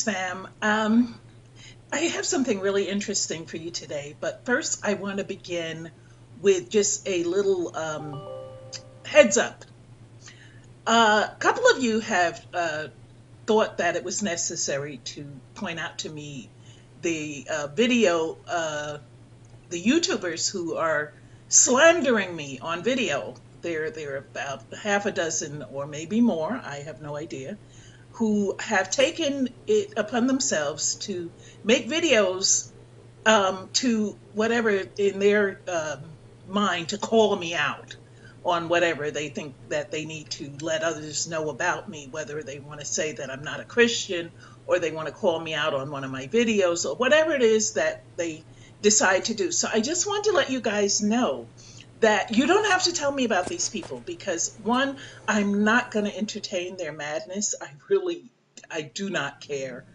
fam. I have something really interesting for you today, but first I want to begin with just a little heads up. A couple of you have thought that it was necessary to point out to me the the YouTubers who are slandering me on video. There are about half a dozen or maybe more, I have no idea, who have taken it upon themselves to make videos to whatever in their mind to call me out on whatever they think that they need to let others know about me, whether they want to say that I'm not a Christian or they want to call me out on one of my videos or whatever it is that they decide to do. So I just want to let you guys know that you don't have to tell me about these people because one, I'm not going to entertain their madness. I do not care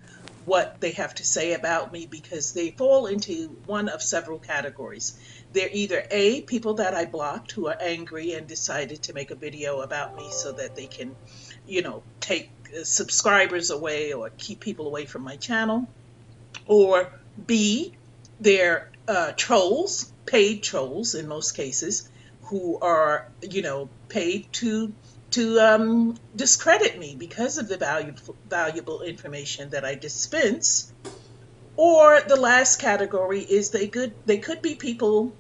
what they have to say about me because they fall into one of several categories. They're either A, people that I blocked who are angry and decided to make a video about me so that they can, take subscribers away or keep people away from my channel. Or B, they're trolls, paid trolls in most cases, who are, paid to discredit me because of the valuable information that I dispense. Or the last category is they could be people,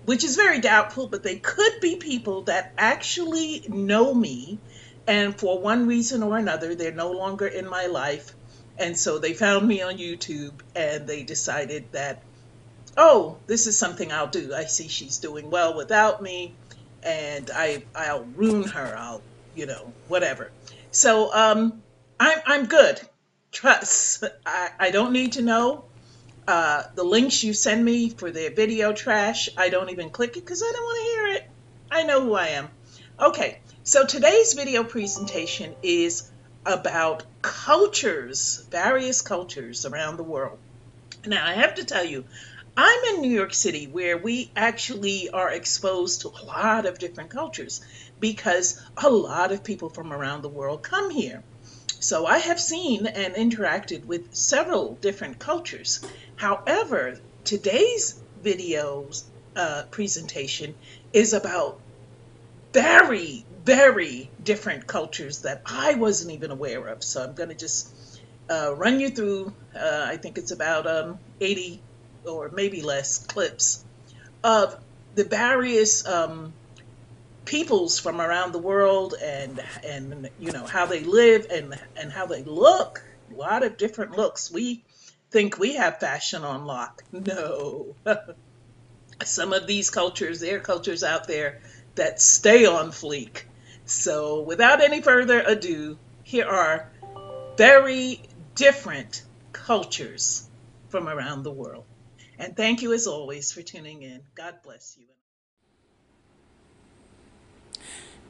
which is very doubtful, but they could be people that actually know me, and for one reason or another, they're no longer in my life, and so they found me on YouTube and they decided that, oh, this is something I'll do. I see she's doing well without me, and I'll ruin her. I'll, whatever. So I'm good. Trust. I don't need to know the links you send me for their video trash. I don't even click it because I don't want to hear it. I know who I am. Okay, so today's video presentation is about cultures, various cultures around the world. Now, I have to tell you, I'm in New York City where we actually are exposed to a lot of different cultures because a lot of people from around the world come here. So I have seen and interacted with several different cultures. However, today's video presentation is about very, very different cultures that I wasn't even aware of. So I'm going to just run you through, I think it's about 80 or maybe less clips of the various peoples from around the world and how they live and how they look. A lot of different looks. We think we have fashion on lock. No. Some of these cultures, there are cultures out there that stay on fleek. So without any further ado, here are very different cultures from around the world. And thank you as always for tuning in. God bless you.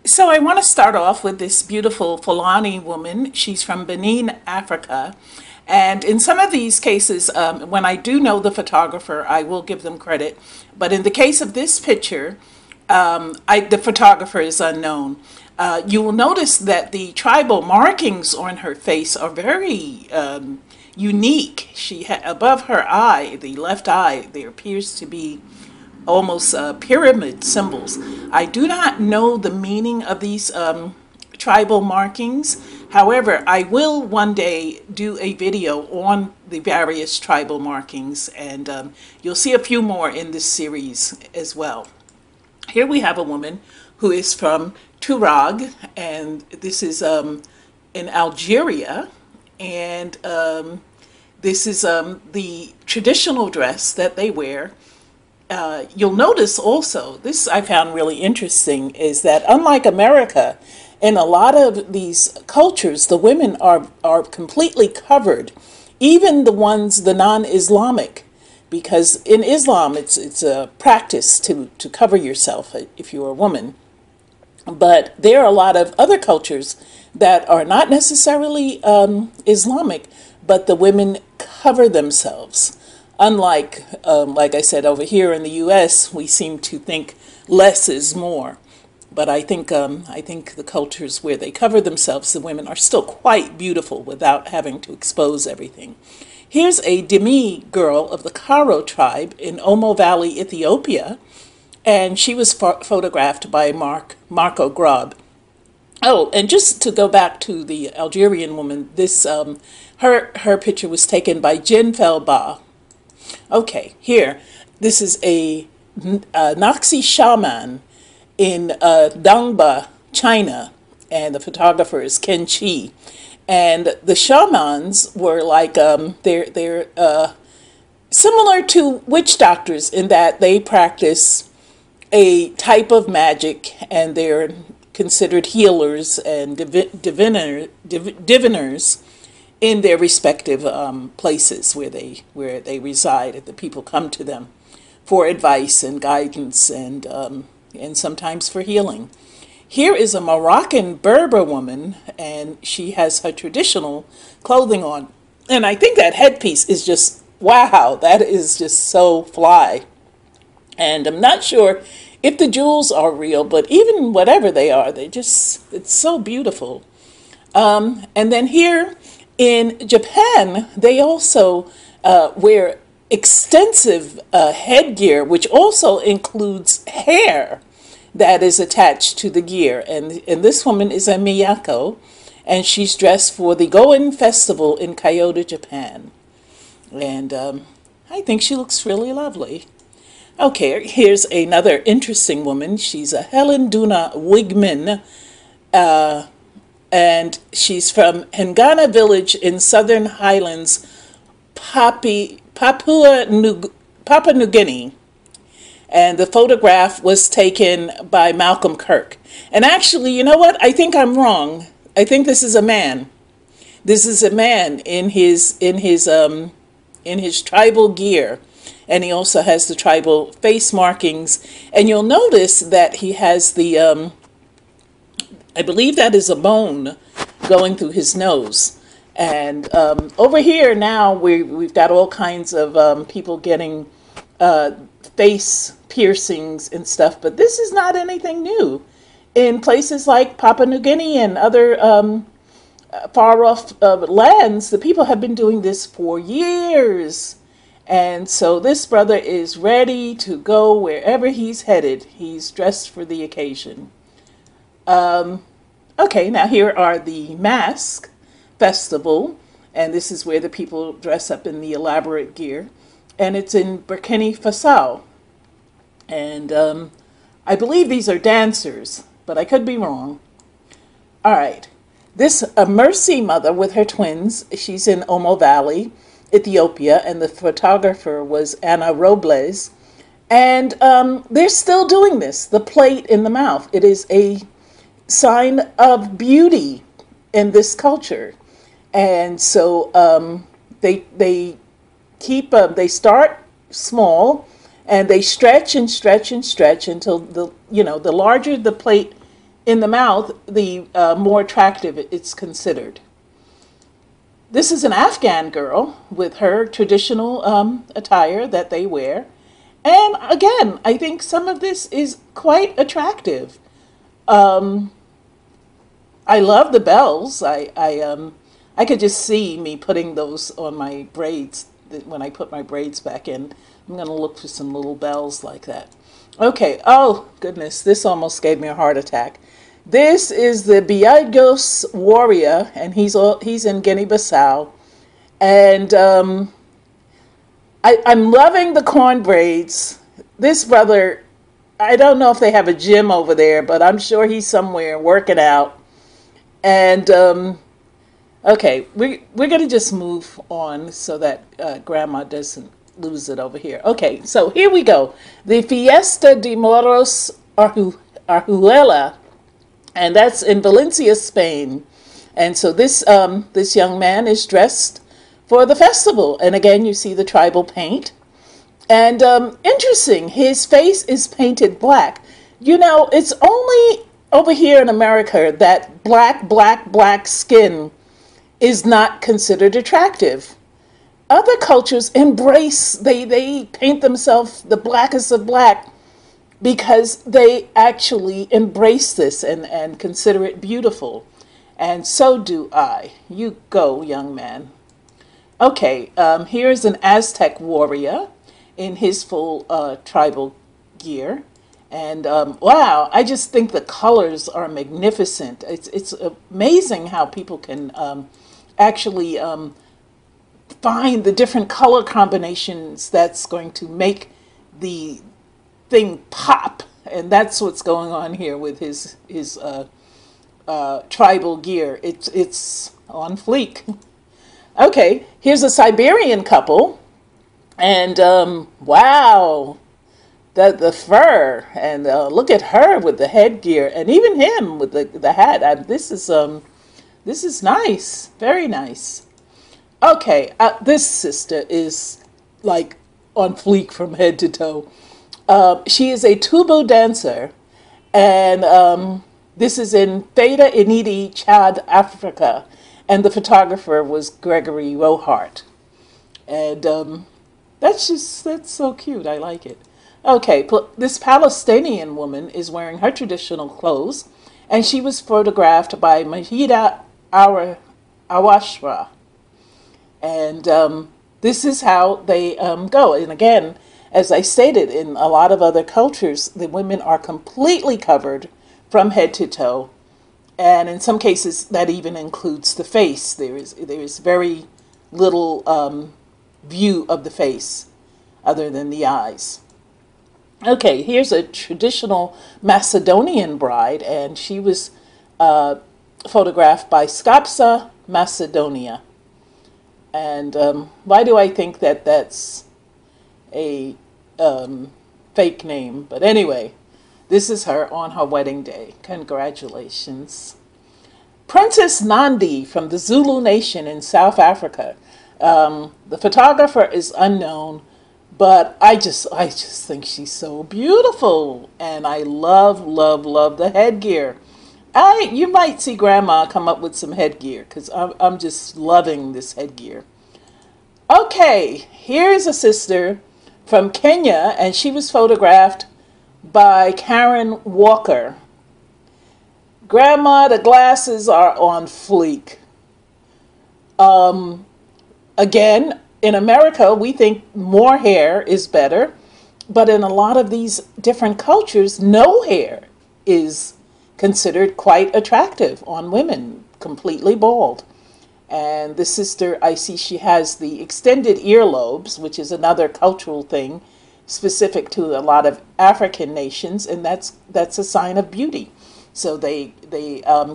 So I want to start off with this beautiful Fulani woman. She's from Benin, Africa. And in some of these cases, when I do know the photographer, I will give them credit. But in the case of this picture, the photographer is unknown. You will notice that the tribal markings on her face are very unique. Above her eye, the left eye, there appears to be almost pyramid symbols. I do not know the meaning of these tribal markings. However, I will one day do a video on the various tribal markings, and you'll see a few more in this series as well. Here we have a woman who is from Turag, and this is in Algeria, and this is the traditional dress that they wear. You'll notice also, this I found really interesting, is that unlike America, in a lot of these cultures, the women are completely covered, even the ones, the non-Islamic, because in Islam it's a practice to cover yourself if you're a woman. But there are a lot of other cultures that are not necessarily Islamic, but the women cover themselves. Unlike, like I said, over here in the U.S., we seem to think less is more. But I think the cultures where they cover themselves, the women, are still quite beautiful without having to expose everything. Here's a demi girl of the Karo tribe in Omo Valley, Ethiopia, and she was photographed by Marco Grob. Oh, and just to go back to the Algerian woman, this her picture was taken by Jin Felba. Okay, here, this is a Naxi shaman in Dangba, China, and the photographer is Ken Chi. And the shamans were like they're similar to witch doctors in that they practice a type of magic, and they're considered healers and diviners in their respective places where they reside, and the people come to them for advice and guidance and sometimes for healing. Here is a Moroccan Berber woman, and she has her traditional clothing on. And I think that headpiece is just, wow, that is just so fly. And I'm not sure if the jewels are real, but even whatever they are, it's so beautiful. And then here in Japan, they also wear extensive headgear, which also includes hair that is attached to the gear. And this woman is a Miyako, and she's dressed for the Goen Festival in Kyoto, Japan. And I think she looks really lovely. Okay, here's another interesting woman. She's a Helen Duna Wigman, and she's from Hengana Village in Southern Highlands, Papua New Guinea. And the photograph was taken by Malcolm Kirk. And actually, you know what? I think I'm wrong. I think this is a man. This is a man in his tribal gear, and he also has the tribal face markings. And you'll notice that he has the I believe that is a bone going through his nose. And over here now we've got all kinds of people getting face piercings and stuff, but this is not anything new. In places like Papua New Guinea and other far off lands, the people have been doing this for years. And so this brother is ready to go wherever he's headed. He's dressed for the occasion. Okay, now here are the Mask Festival, and this is where the people dress up in the elaborate gear. And it's in Burkina Faso. And I believe these are dancers, but I could be wrong. All right. This Mercy mother with her twins, she's in Omo Valley, Ethiopia, and the photographer was Anna Robles. And they're still doing this, the plate in the mouth. It is a sign of beauty in this culture. And so they start small, and they stretch and stretch and stretch until the larger the plate in the mouth, the more attractive it's considered. This is an Afghan girl with her traditional attire that they wear. And again, I think some of this is quite attractive. I love the bells. I could just see me putting those on my braids when I put my braids back in. I'm going to look for some little bells like that. Okay, oh goodness, this almost gave me a heart attack. This is the Biagos warrior, and he's in Guinea-Bissau. And I'm loving the corn braids. This brother, I don't know if they have a gym over there, but I'm sure he's somewhere working out. And okay, we're going to just move on so that Grandma doesn't lose it over here. Okay, so here we go. The Fiesta de Moros Arjuela, and that's in Valencia, Spain. And so this this young man is dressed for the festival. And again, you see the tribal paint. And interesting, his face is painted black. You know, it's only over here in America that black skin is not considered attractive. Other cultures embrace, they paint themselves the blackest of black because they actually embrace this and consider it beautiful. And so do I. You go, young man. Okay, here's an Aztec warrior in his full tribal gear. And wow, I just think the colors are magnificent. It's amazing how people can actually find the different color combinations that's going to make the thing pop. And that's what's going on here with his tribal gear. It's on fleek. Okay, here's a Siberian couple, and wow, the fur, and look at her with the headgear, and even him with the hat. This is nice, very nice. Okay, this sister is like on fleek from head to toe. She is a tubu dancer, and this is in Theta Initi, Chad, Africa. And the photographer was Gregory Rohart. And that's so cute. I like it. Okay, this Palestinian woman is wearing her traditional clothes, and she was photographed by Mahida Awashra. And this is how they go. And again, as I stated, in a lot of other cultures, the women are completely covered from head to toe. And in some cases, that even includes the face. There is very little view of the face other than the eyes. Okay, here's a traditional Macedonian bride, and she was photographed by Skopsa-Macedonia. And why do I think that that's a fake name? But anyway, this is her on her wedding day. Congratulations. Princess Nandi from the Zulu nation in South Africa. The photographer is unknown, but I just think she's so beautiful. And I love the headgear. You might see Grandma come up with some headgear, because I'm just loving this headgear. Okay, here's a sister from Kenya, and she was photographed by Karen Walker. Grandma, the glasses are on fleek. Again, in America, we think more hair is better, but in a lot of these different cultures, no hair is considered quite attractive on women, completely bald. And the sister, I see she has the extended earlobes, which is another cultural thing specific to a lot of African nations, and that's a sign of beauty. So they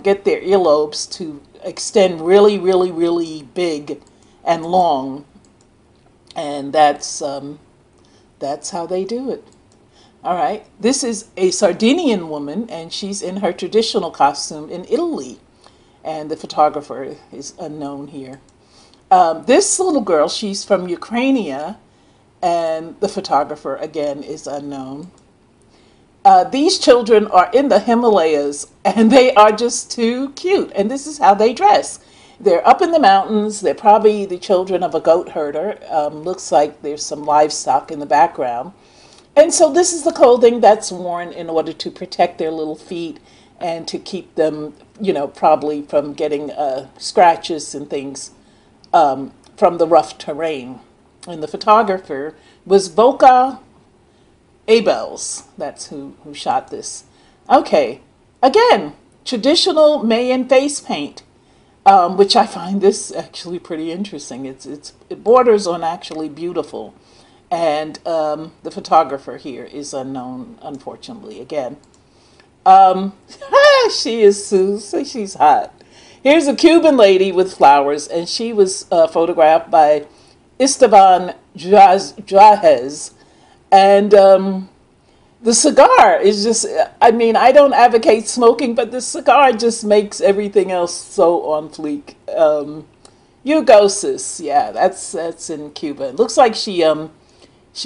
get their earlobes to extend really big and long, and that's how they do it. All right, this is a Sardinian woman, and she's in her traditional costume in Italy, and the photographer is unknown here. This little girl, she's from Ukraine, and the photographer, again, is unknown. These children are in the Himalayas, and they are just too cute. And this is how they dress. They're up in the mountains. They're probably the children of a goat herder. Looks like there's some livestock in the background. And so this is the clothing that's worn in order to protect their little feet and to keep them, probably from getting scratches and things from the rough terrain. And the photographer was Boca Abels. That's who shot this. Okay, again, traditional Mayan face paint, which I find this actually pretty interesting. It borders on actually beautiful. And the photographer here is unknown, unfortunately, again. She is Sue, she's hot. Here's a Cuban lady with flowers, and she was photographed by Esteban Jaez, and the cigar is just, I don't advocate smoking, but the cigar just makes everything else so on fleek. You go, sis. Yeah, that's in Cuba. It looks like she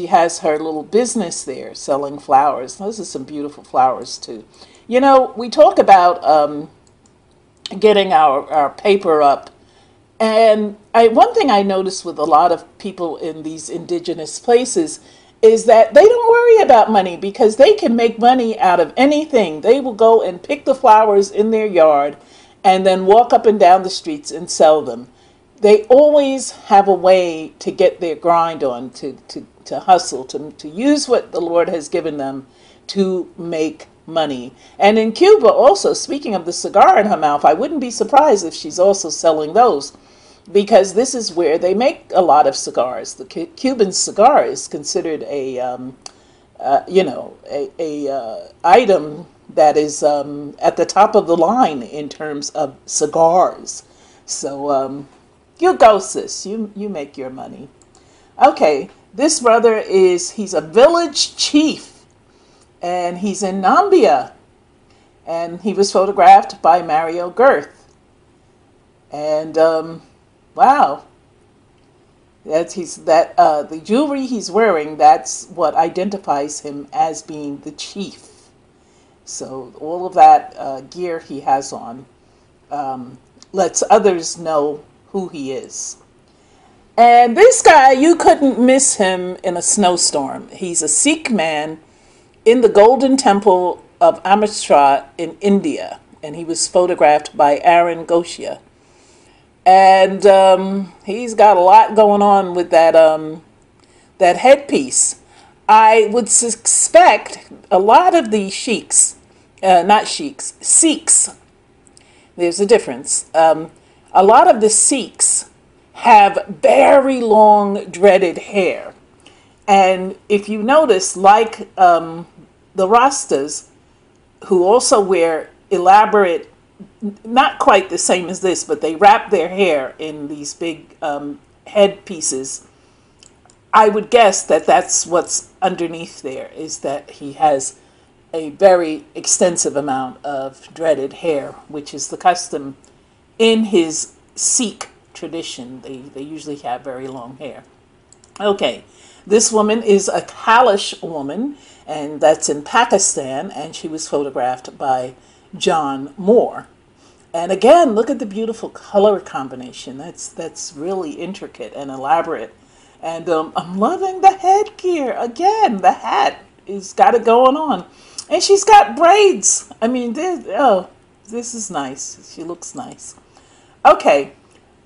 has her little business there selling flowers. Those are some beautiful flowers too. We talk about getting our paper up. And one thing I noticed with a lot of people in these indigenous places is that they don't worry about money because they can make money out of anything. They will go and pick the flowers in their yard and then walk up and down the streets and sell them. They always have a way to get their grind on, to hustle, to use what the Lord has given them to make money. And in Cuba also, speaking of the cigar in her mouth, I wouldn't be surprised if she's also selling those, because this is where they make a lot of cigars. The Cuban cigar is considered a item that is at the top of the line in terms of cigars. So you go, sis. You make your money. Okay, this brother he's a village chief, and he's in Nambia, and he was photographed by Mario Girth. And wow, the jewelry he's wearing, that's what identifies him as being the chief. So all of that gear he has on lets others know who he is. And this guy, you couldn't miss him in a snowstorm. He's a Sikh man in the Golden Temple of Amritsar in India, and he was photographed by Aaron Goshia. And he's got a lot going on with that headpiece. I would suspect a lot of the Sikhs, there's a difference. A lot of the Sikhs have very long dreaded hair. And if you notice, like the Rastas, who also wear elaborate, not quite the same as this, but they wrap their hair in these big head pieces. I would guess that that's what's underneath there, is that he has a very extensive amount of dreaded hair, which is the custom in his Sikh tradition. They usually have very long hair. Okay, this woman is a Kalish woman, and that's in Pakistan, and she was photographed by John Moore. And again, look at the beautiful color combination. That's really intricate and elaborate. And I'm loving the headgear. Again, the hat has got it going on. And she's got braids. I mean, this is nice. She looks nice. Okay,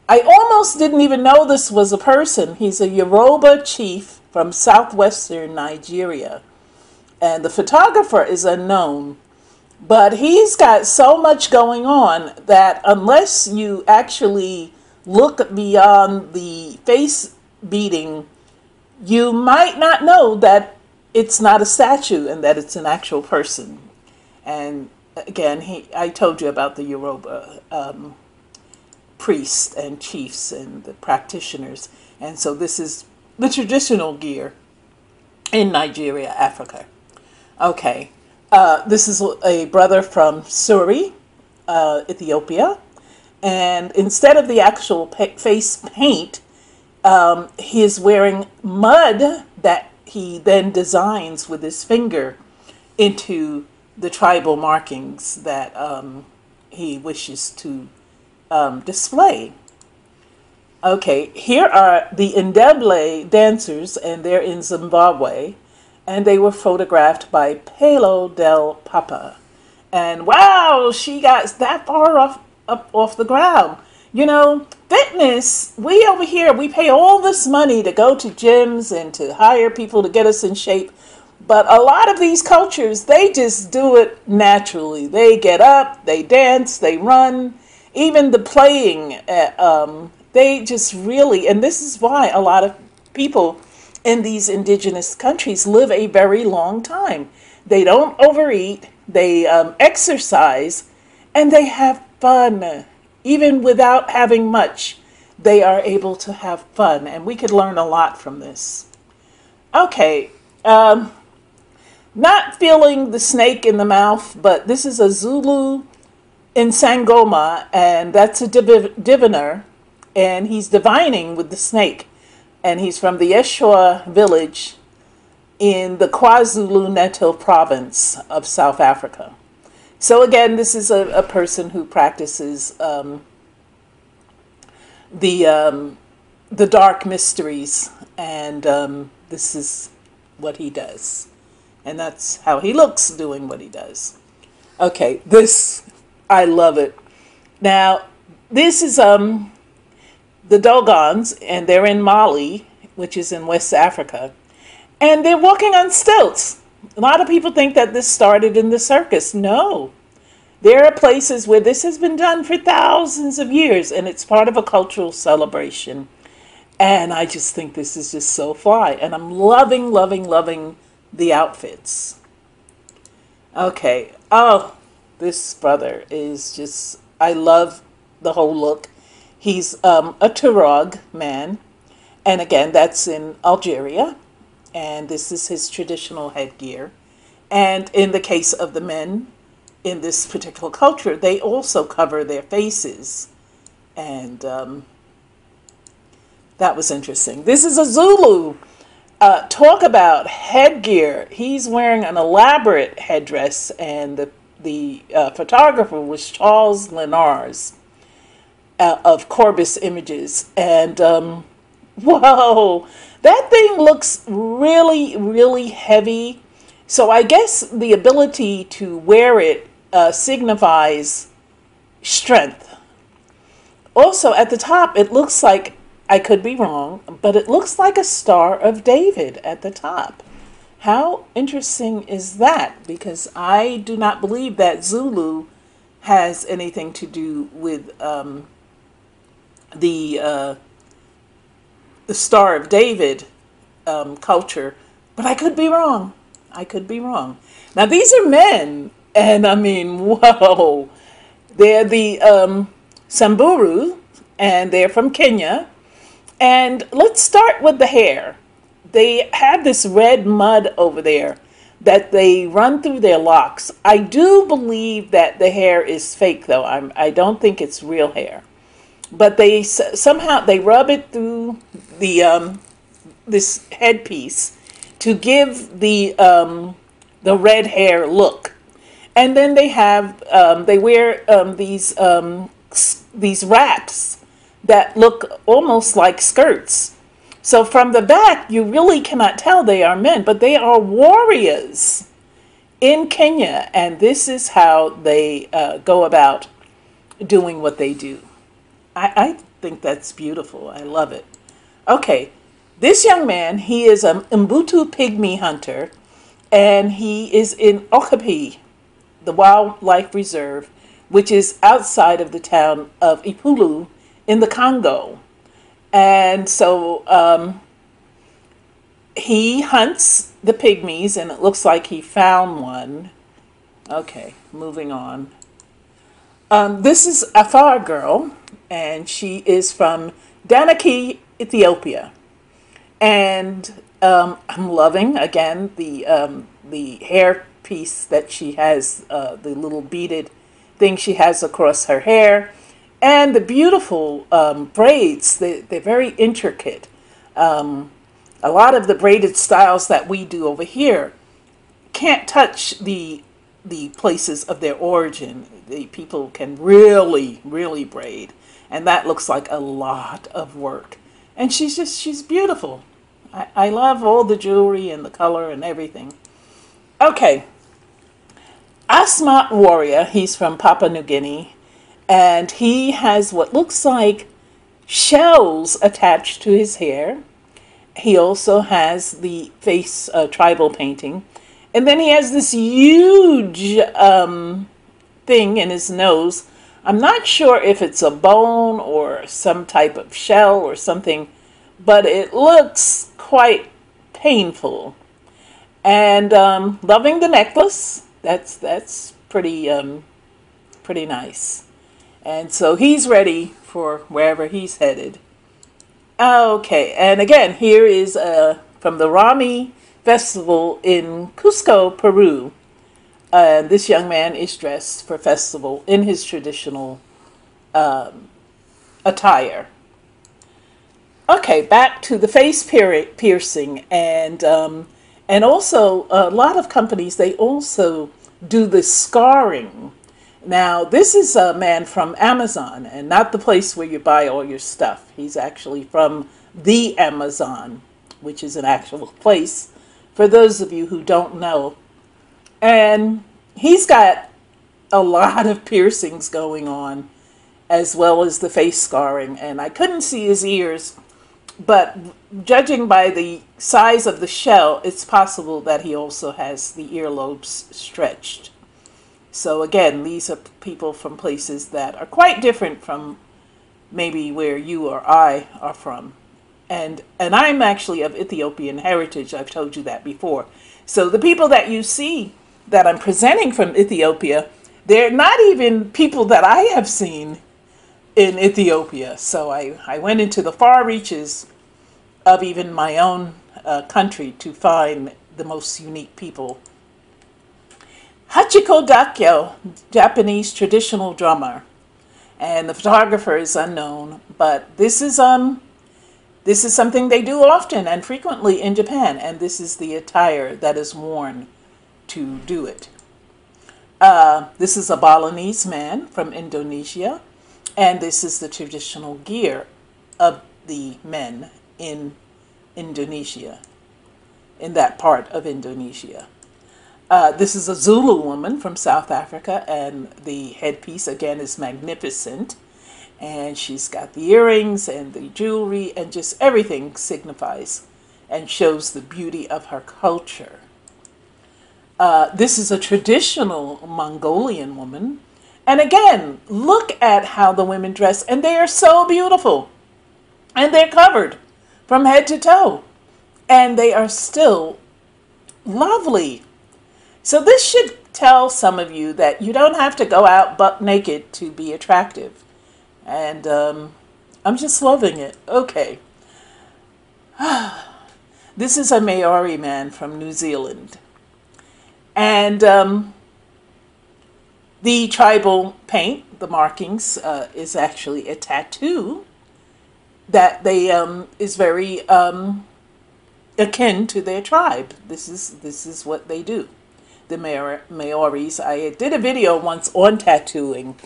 I almost didn't even know this was a person. He's a Yoruba chief from southwestern Nigeria. And the photographer is unknown. But he's got so much going on that unless you actually look beyond the face beating, you might not know that it's not a statue and that it's an actual person. And again, I told you about the Yoruba priests and chiefs and the practitioners. And so this is the traditional gear in Nigeria, Africa. Okay. This is a brother from Suri, Ethiopia, and instead of the actual face paint, he is wearing mud that he then designs with his finger into the tribal markings that he wishes to display. Okay, here are the Ndebele dancers, and they're in Zimbabwe. And they were photographed by Pelo del Papa. And wow, she got that far up off the ground. You know, fitness, we over here, we pay all this money to go to gyms and to hire people to get us in shape. But a lot of these cultures, they just do it naturally. They get up, they dance, they run, even the playing. They just really, and this is why a lot of people in these indigenous countries live a very long time. They don't overeat, they exercise, and they have fun. Even without having much, they are able to have fun, and we could learn a lot from this. Okay, not feeling the snake in the mouth, but this is a Zulu in Sangoma, and that's a diviner, and he's divining with the snake. And he's from the Eshoa village in the KwaZulu-Natal province of South Africa. So again, this is a person who practices the dark mysteries, and this is what he does. And that's how he looks doing what he does. Okay, this, I love it. Now, this is the Dogons, and they're in Mali, which is in West Africa. And they're walking on stilts. A lot of people think that this started in the circus. No. There are places where this has been done for thousands of years, and it's part of a cultural celebration. And I just think this is just so fly. And I'm loving, loving, loving the outfits. Okay. Oh, this brother is just, I love the whole look. He's a Turog man. And again, that's in Algeria. And this is his traditional headgear. And in the case of the men in this particular culture, they also cover their faces. And that was interesting. This is a Zulu. Talk about headgear. He's wearing an elaborate headdress, and the photographer was Charles Lenars of Corbis Images. And whoa, that thing looks really, really heavy. So I guess the ability to wear it signifies strength. Also, at the top, it looks like, I could be wrong, but it looks like a Star of David at the top. How interesting is that? Because I do not believe that Zulu has anything to do with the Star of David culture, but I could be wrong. I could be wrong. Now, these are men, and I mean, whoa. They're the Samburu, and they're from Kenya. And let's start with the hair. They have this red mud over there that they run through their locks. I do believe that the hair is fake, though. I don't think it's real hair. But they somehow they rub it through the this headpiece to give the red hair look. And then they have they wear these wraps that look almost like skirts. So from the back, you really cannot tell they are men, but they are warriors in Kenya, and this is how they go about doing what they do. I think that's beautiful. I love it. Okay, this young man, he is an Mbutu pygmy hunter, and he is in Okapi, the wildlife reserve, which is outside of the town of Ipulu in the Congo. And so he hunts the pygmies, and it looks like he found one. Okay, moving on. This is Afar girl, and she is from Danaki, Ethiopia. And I'm loving, again, the hair piece that she has, the little beaded thing she has across her hair. And the beautiful braids, they're very intricate. A lot of the braided styles that we do over here can't touch the places of their origin. The people can really, really braid. And that looks like a lot of work. And she's beautiful. I love all the jewelry and the color and everything. Okay. Asmat Warrior, he's from Papua New Guinea. And he has what looks like shells attached to his hair. He also has the face tribal painting. And then he has this huge thing in his nose. I'm not sure if it's a bone or some type of shell or something, but it looks quite painful. And loving the necklace. That's pretty nice. And so he's ready for wherever he's headed. Okay, and again, here is from the Rami Festival in Cusco, Peru. This young man is dressed for festival in his traditional attire. Okay, back to the face piercing, and also a lot of companies, they also do the scarring. Now, this is a man from Amazon, and not the place where you buy all your stuff. He's actually from the Amazon, which is an actual place for those of you who don't know. And he's got a lot of piercings going on, as well as the face scarring. And I couldn't see his ears, but judging by the size of the shell, it's possible that he also has the earlobes stretched. So again, these are people from places that are quite different from maybe where you or I are from. And I'm actually of Ethiopian heritage. I've told you that before. So the people that you see that I'm presenting from Ethiopia, they're not even people that I have seen in Ethiopia. So I went into the far reaches of even my own country to find the most unique people. Hachiko Dakyo, Japanese traditional drummer, and the photographer is unknown, but this is something they do often and frequently in Japan, and this is the attire that is worn to do it. This is a Balinese man from Indonesia, and this is the traditional gear of the men in Indonesia, in that part of Indonesia. This is a Zulu woman from South Africa, and the headpiece again is magnificent. And she's got the earrings and the jewelry, and just everything signifies and shows the beauty of her culture. This is a traditional Mongolian woman. And again, look at how the women dress, and they are so beautiful. And they're covered from head to toe. And they are still lovely. So this should tell some of you that you don't have to go out buck naked to be attractive. And I'm just loving it. Okay. This is a Maori man from New Zealand. And the tribal paint, the markings, is actually a tattoo that they is very akin to their tribe. This is what they do. The Maoris. I did a video once on tattooing,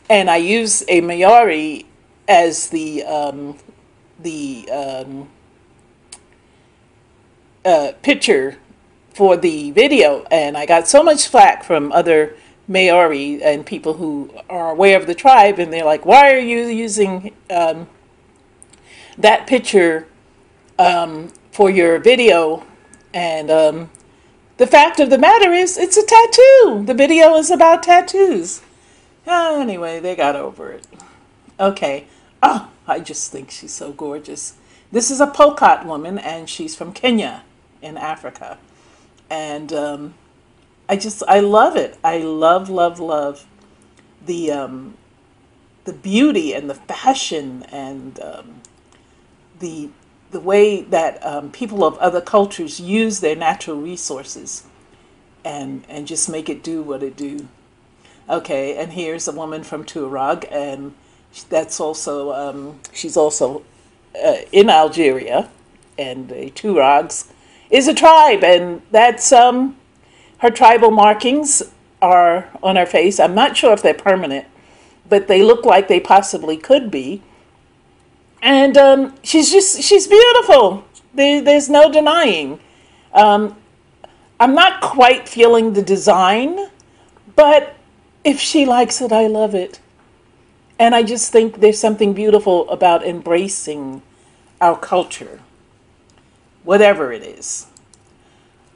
and I used a Maori as the picture for the video, and I got so much flack from other Maori and people who are aware of the tribe, and they're like, "Why are you using that picture for your video?" And the fact of the matter is, it's a tattoo. The video is about tattoos. Anyway, they got over it. Okay. Oh, I just think she's so gorgeous. This is a Pokot woman, and she's from Kenya in Africa. And I love it. I love the beauty and the fashion and the way that people of other cultures use their natural resources and just make it do what it do. Okay, and here's a woman from Turag, and that's also she's also in Algeria, and the Turags is a tribe, and that's her tribal markings are on her face. I'm not sure if they're permanent, but they look like they possibly could be. And she's beautiful. There's no denying. I'm not quite feeling the design, but if she likes it, I love it. And I just think there's something beautiful about embracing our culture, whatever it is.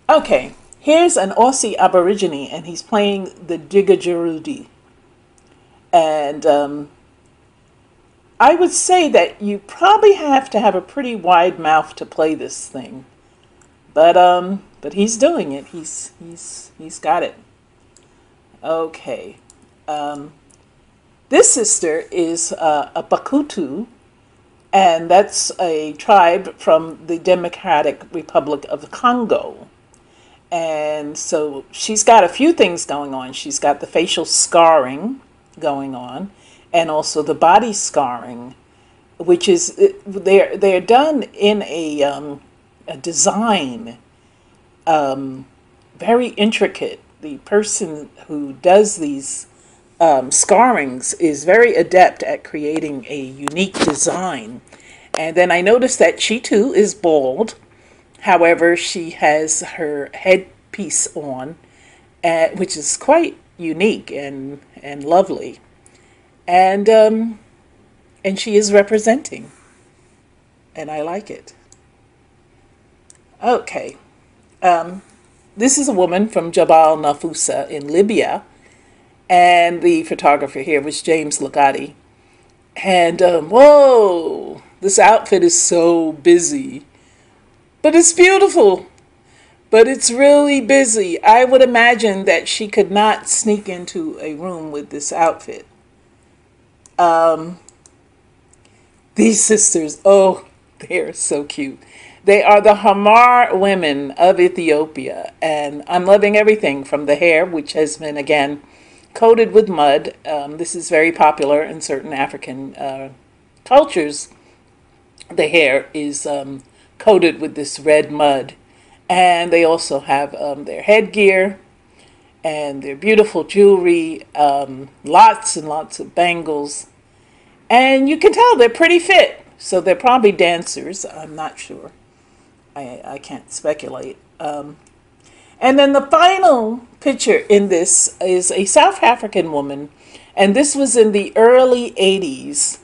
Okay, here's an Aussie Aborigine, and he's playing the didgeridoo. And I would say that you probably have to have a pretty wide mouth to play this thing, but he's doing it. He's got it. Okay, this sister is a Bakutu, and that's a tribe from the Democratic Republic of the Congo. And so she's got a few things going on. She's got the facial scarring going on, and also the body scarring, which is they're done in a design, very intricate. The person who does these scarrings is very adept at creating a unique design. And then I noticed that she too is bald. However, she has her headpiece on, which is quite unique and lovely. And she is representing, and I like it. Okay. This is a woman from Jabal Nafusa in Libya, and the photographer here was James Lagati. And whoa, this outfit is so busy, but it's beautiful. But it's really busy. I would imagine that she could not sneak into a room with this outfit. These sisters, oh, they're so cute. They are the Hamar women of Ethiopia, and I'm loving everything from the hair, which has been, again, coated with mud. This is very popular in certain African cultures. The hair is coated with this red mud, and they also have their headgear and their beautiful jewelry, lots and lots of bangles. And you can tell they're pretty fit. So they're probably dancers. I'm not sure. I can't speculate. And then the final picture in this is a South African woman. And this was in the early 80s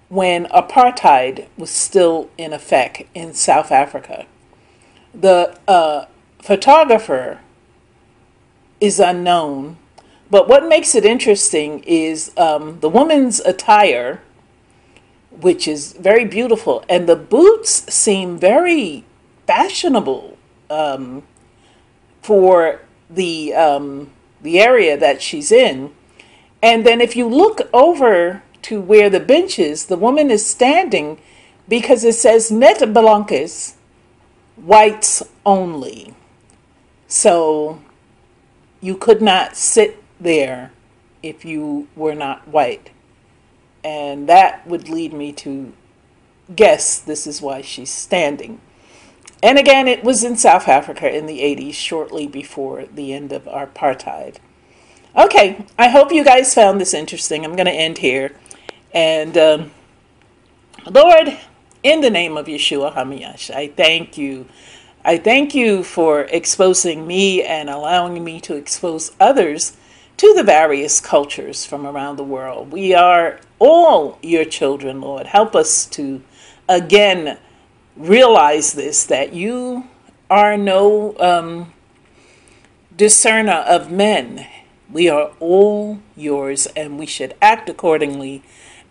when apartheid was still in effect in South Africa. The photographer is unknown. But what makes it interesting is the woman's attire, which is very beautiful, and the boots seem very fashionable for the area that she's in. And then if you look over to where the bench is, the woman is standing because it says net blancas, whites only. So you could not sit there if you were not white. And that would lead me to guess this is why she's standing. And again, it was in South Africa in the 80s, shortly before the end of apartheid. Okay, I hope you guys found this interesting. I'm going to end here. And Lord, in the name of Yeshua HaMashiach, I thank you. I thank you for exposing me and allowing me to expose others to the various cultures from around the world. We are all your children, Lord. Help us to, again, realize this, that you are no discerner of men. We are all yours, and we should act accordingly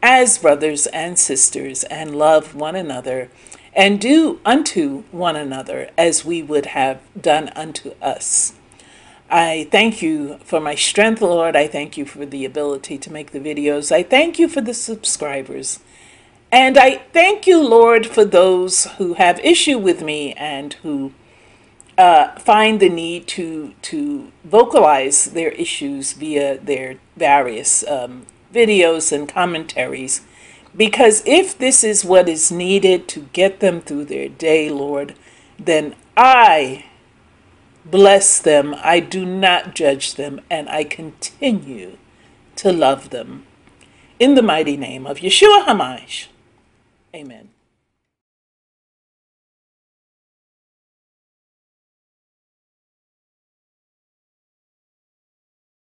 as brothers and sisters and love one another and do unto one another as we would have done unto us. I thank you for my strength, Lord. I thank you for the ability to make the videos. I thank you for the subscribers. And I thank you, Lord, for those who have issue with me and who find the need to vocalize their issues via their various videos and commentaries. Because if this is what is needed to get them through their day, Lord, then I bless them. I do not judge them, and I continue to love them. In the mighty name of Yeshua HaMashiach. Amen.